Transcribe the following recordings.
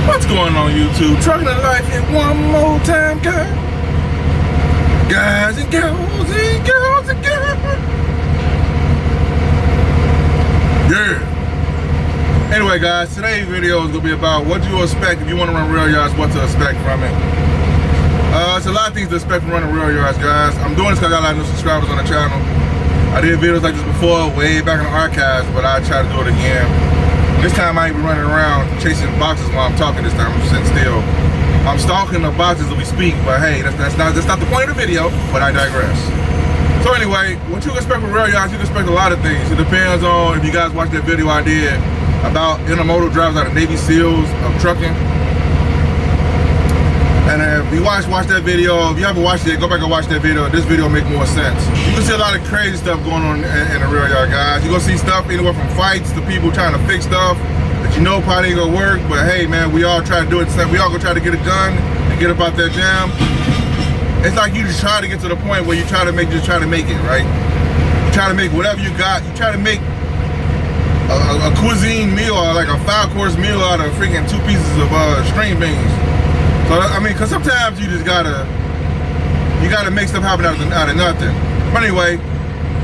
What's going on YouTube? Trucking the life here one more time, guys. Guys and girls and girls and girls. Yeah. Anyway guys, today's video is going to be about what you expect if you want to run rail yards, what to expect from it. It's a lot of things to expect from running rail yards, guys. I'm doing this because I got a lot of new subscribers on the channel. I did videos like this before, way back in the archives, but I try to do it again. This time I ain't be running around chasing boxes while I'm talking. This time I'm sitting still. I'm stalking the boxes as we speak, but hey, that's not the point of the video, but I digress. So anyway, what you can expect from rail yards, you can expect a lot of things. It depends on if you guys watched that video I did about intermodal drivers out of Navy SEALs of trucking. And if you watch that video, if you haven't watched it, go back and watch that video. This video will make more sense. You can see a lot of crazy stuff going on in the rail yard, guys. You're gonna see stuff anywhere from fights to people trying to fix stuff that you know probably ain't gonna work, but hey man, we all try to do it. We all gonna try to get it done and get up out that jam. It's like you just try to get to the point where you try to make it, right? You try to make whatever you got. You try to make a cuisine meal, or like a 5-course meal out of freaking 2 pieces of string beans. So I mean, cause sometimes you just gotta make stuff happen out of nothing. But anyway,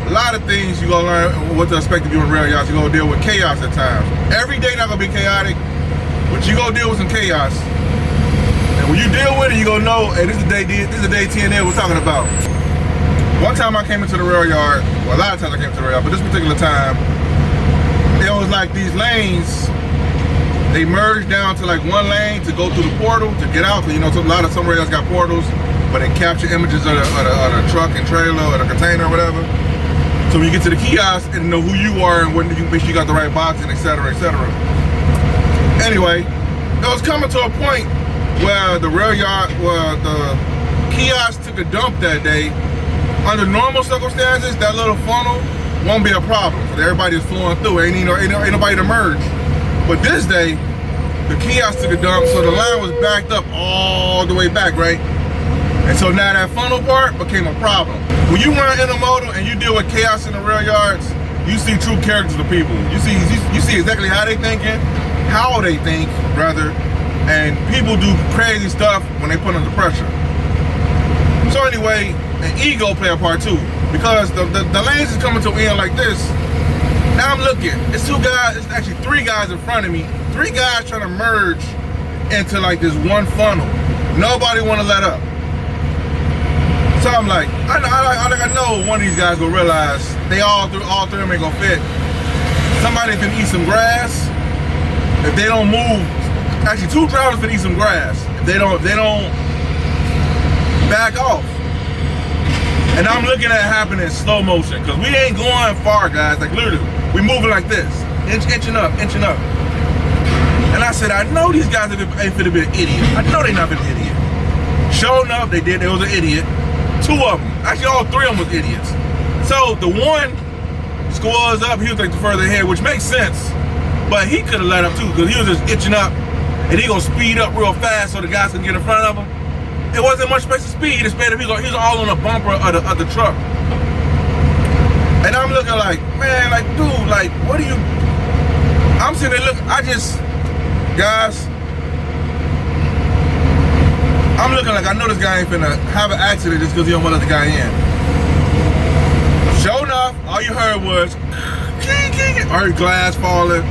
a lot of things you gonna learn what to expect if you're in rail yards. You gonna deal with chaos at times. Every day not gonna be chaotic, but you gonna deal with some chaos. And when you deal with it, you gonna know, hey, this is the day 10 we're talking about. One time I came into the rail yard, well, a lot of times I came to the rail yard, but this particular time, it was like these lanes. They merged down to like one lane to go through the portal to get out. So, you know, some rails got portals, but they capture images of the truck and trailer or the container or whatever. So when you get to the kiosk and know who you are and when you make sure you got the right box and et cetera, et cetera. Anyway, it was coming to a point where the rail yard, where the kiosk took a dump that day. Under normal circumstances, that little funnel won't be a problem. So everybody's flowing through. Ain't nobody to merge. But this day, the kiosk took a dump, so the line was backed up all the way back, right? And so now that funnel part became a problem. When you run intermodal and you deal with chaos in the rail yards, you see true characters of people. You see exactly how they think, rather, and people do crazy stuff when they put under pressure. So anyway, an ego play a part too, because the lanes is coming to an end like this. Now I'm looking, it's actually 3 guys in front of me. 3 guys trying to merge into like this one funnel. Nobody want to let up. So I'm like, I know one of these guys will realize all three of them ain't gonna fit. Somebody can eat some grass. If they don't move, actually 2 drivers can eat some grass. If they don't back off. And I'm looking at it happen in slow motion, because we ain't going far, guys, like literally. We moving like this, inching up. And I said, I know these guys ain't finna be an idiot. I know they not been an idiot. Sure enough, they did. They was an idiot. 2 of them. Actually, all 3 of them was idiots. So the one scores up, he was like the further ahead, which makes sense. But he could have let up too, because he was just itching up, and he gonna speed up real fast so the guys can get in front of him. It wasn't much space to speed. He was all on the bumper of the truck. And I'm looking like, man, like, dude, like, what do you... I'm sitting there looking, guys, I'm looking like I know this guy ain't finna have an accident just because he don't want to let the guy in. Sure enough, all you heard was, I heard glass falling.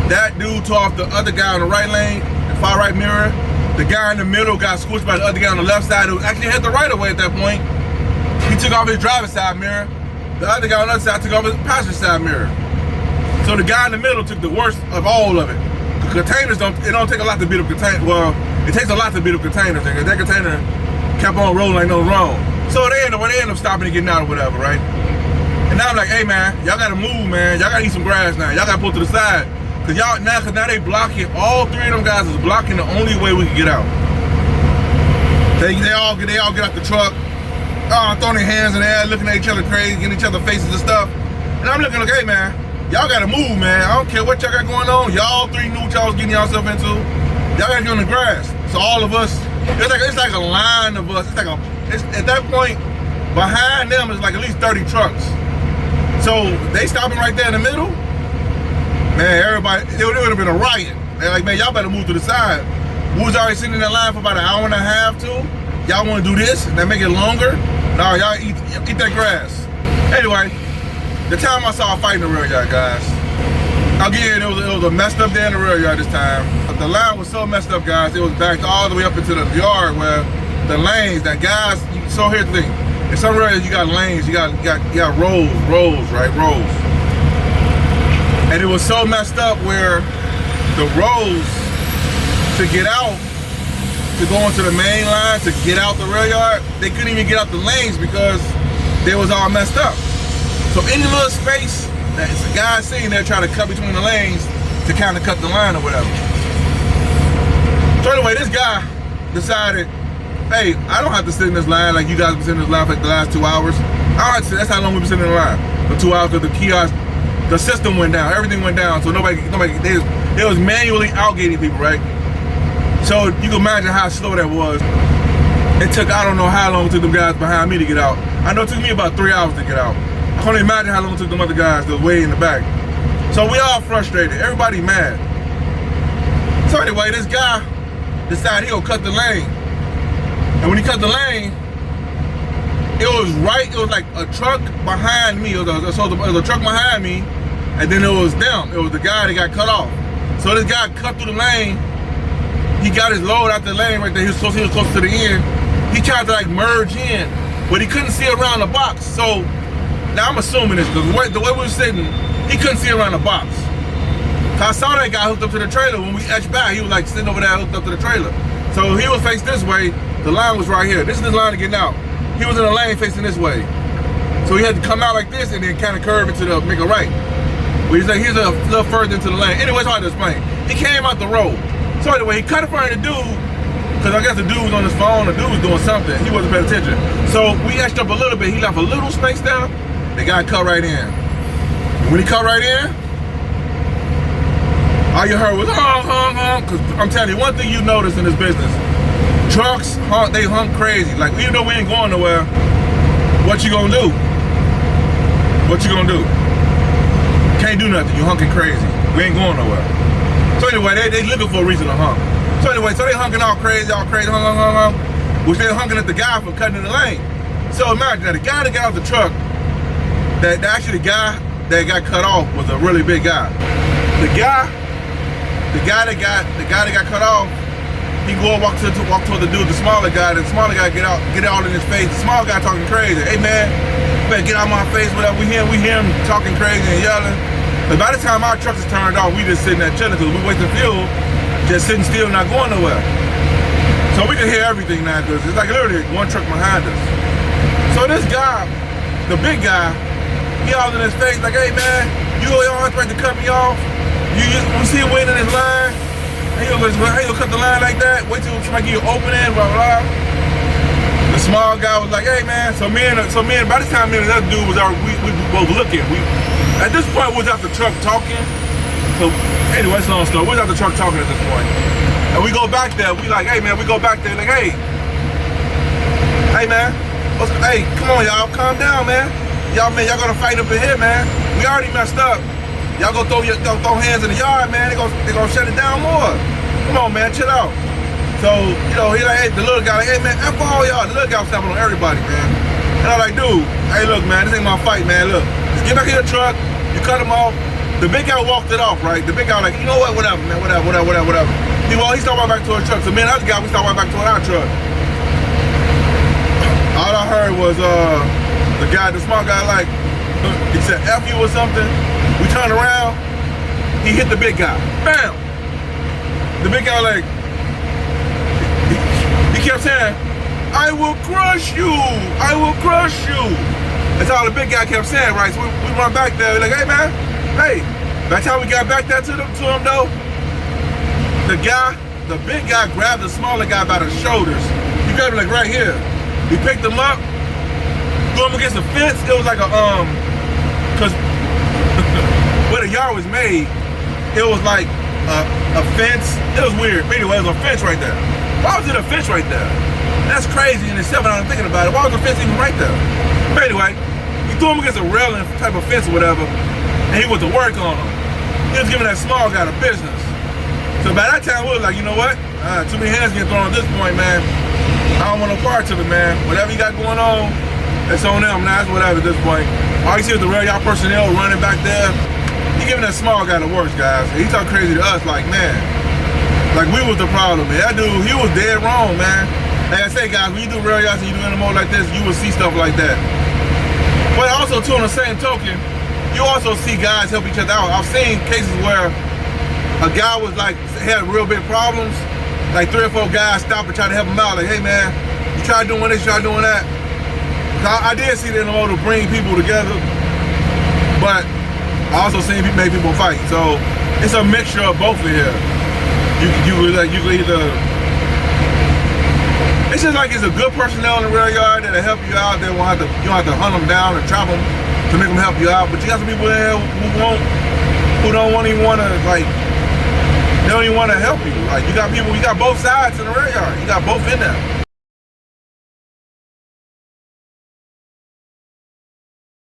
That dude tore off the other guy on the right lane, the far right mirror. The guy in the middle got squished by the other guy on the left side who actually had the right of way at that point. He took off his driver's side mirror. The other guy on the other side took off his passenger side mirror. So the guy in the middle took the worst of all of it. The containers it don't take a lot to beat up containers. Well, it takes a lot to beat up containers. That container kept on rolling like no wrong. So they end up stopping and getting out or whatever, right? And now I'm like, hey man, y'all gotta move, man. Y'all gotta eat some grass now. Y'all gotta pull to the side. Cause now they blocking, all 3 of them guys is blocking the only way we can get out. They all get out the truck, throwing their hands in the air, looking at each other crazy, getting each other faces and stuff. And I'm looking like, hey man, y'all gotta move, man. I don't care what y'all got going on. Y'all 3 knew what y'all was getting yourself into. Y'all gotta get on the grass. So all of us, it's like a line of us. At that point, behind them is like at least 30 trucks. So they stopping right there in the middle. Man, everybody, it would have been a riot. They're like, man, y'all better move to the side. We was already sitting in that line for about an hour and a half, too. Y'all want to do this? That make it longer? No, y'all eat that grass. Anyway, the time I saw a fight in the rail yard, guys. Again, it was a messed up day in the rail yard this time. The line was so messed up, guys. It was backed all the way up into the yard where the lanes, that guys. So here's the thing: in some rail yards you got lanes, you got rows, right? Rows. And it was so messed up where the rows to get out, to go into the main line, to get out the rail yard, they couldn't even get out the lanes because they was all messed up. So any little space that it's a guy sitting there trying to cut between the lanes to kind of cut the line or whatever. So anyway, this guy decided, hey, I don't have to sit in this line like you guys have been sitting in this line for like the last 2 hours. I don't have to sit, that's how long we've been sitting in the line. For 2 hours because the kiosk, the system went down, everything went down. So they was manually outgating people, right? So you can imagine how slow that was. It took, I don't know how long it took them guys behind me to get out. I know it took me about 3 hours to get out. I can't imagine how long it took them other guys that was way in the back. So we all frustrated, everybody mad. So anyway, this guy decided he gonna cut the lane. And when he cut the lane, it was like a truck behind me. It was a truck behind me, and then it was them. It was the guy that got cut off. So this guy cut through the lane. He got his load out the lane right there. He was close to the end. He tried to like merge in, but he couldn't see around the box. So now I'm assuming this, because the way we were sitting, he couldn't see around the box. So I saw that guy hooked up to the trailer. When we edged back, he was like sitting over there hooked up to the trailer. So he was facing this way. The line was right here. This is his line to get out. He was in the lane facing this way. So he had to come out like this and then kind of curve into the, make a right. But he's like, he's a little further into the lane. Anyway, it's hard to explain. He came out the road. So anyway, he cut in front of the dude, because I guess the dude was on his phone, the dude was doing something. He wasn't paying attention. So we edged up a little bit. He left a little space there. The guy cut right in. And when he cut right in, all you heard was honk, honk, honk. Because I'm telling you, one thing you notice in this business, trucks, they honk crazy. Like, even though we ain't going nowhere, what you gonna do? What you gonna do? Can't do nothing, you honking crazy. We ain't going nowhere. So anyway, they looking for a reason to honk. So anyway, so they honking all crazy, honk, honk, honk, honk, which they honking at the guy for cutting in the lane. So imagine that the guy that got out the truck, that actually the guy that got cut off was a really big guy. The guy that got cut off, he go walk toward the dude, the smaller guy. The smaller guy get out in his face. The small guy talking crazy. Hey man, you better get out of my face. Whatever. We hear him talking crazy and yelling. But by the time our trucks is turned off, we just sitting there chilling because we wasting fuel, just sitting still, not going nowhere. So we can hear everything now because it's like literally one truck behind us. So this guy, the big guy, he all in his face like, hey man, you don't have to cut me off. You see him waiting in his line. He gonna cut the line like that. Wait till somebody give you an opening, blah blah. The small guy was like, hey man. So me and by the time me and the other dude was already, we both looking. At this point we was out the truck talking. So anyway, it's a long story. We was out the truck talking at this point. And we go back there, we like, hey man, we go back there like, hey man, hey, come on y'all, calm down man. Y'all gonna fight up in here, man. We already messed up. Y'all gonna throw hands in the yard, man. They gonna shut it down more. Come on, man, chill out. So, you know, he like, hey, the little guy like, hey man, F all y'all. The little guy was stopping on everybody, man. And I'm like, dude, hey look, man, this ain't my fight, man. Look, just get back in your truck. You cut him off. The big guy walked it off, right? The big guy like, you know what, whatever, man, whatever. He started right back to his truck. So me and the other guy, we started right back to our truck. All I heard was the small guy like, he said F you or something. We turned around, he hit the big guy. Bam! The big guy like, he kept saying, I will crush you, I will crush you. That's all the big guy kept saying, right? So we run back there, we're like, hey man, hey. By the time we got back there to him though, the big guy grabbed the smaller guy by the shoulders. He grabbed him like right here. He picked him up, threw him against the fence. It was like a, cause where the yard was made, it was like a fence. It was weird. But anyway, it was a fence right there. Why was it a fence right there? That's crazy in itself, and I'm thinking about it. Why was the fence even right there? But anyway, he threw him against a railing type of fence or whatever, and he went to work on him. He was giving that small guy the business. So by that time, we was like, you know what? Too many hands getting thrown at this point, man. I don't want no part of it, man. Whatever you got going on, it's on them. Nah, it's whatever at this point. All you see is the rail yard personnel running back there. He giving that small guy the worst, guys. He talk crazy to us like, man, like we was the problem, man. That dude, he was dead wrong, man. Like I say, guys, when you do rail yards and you do animal like this, you will see stuff like that. But also, too, on the same token, you also see guys help each other out. I've seen cases where a guy was like, had real big problems, like 3 or 4 guys stop and try to help him out. Like, hey man, you try doing this, you try doing that. I did see the NMO to bring people together, but I also seen people make people fight. So it's a mixture of both of here. You can either, it's just like it's a good personnel in the rail yard that'll help you out. They won't have to, you don't have to hunt them down and trap them to make them help you out. But you got some people there who don't even want to, like, they don't even want to help you. Like, you got people, you got both sides in the rail yard.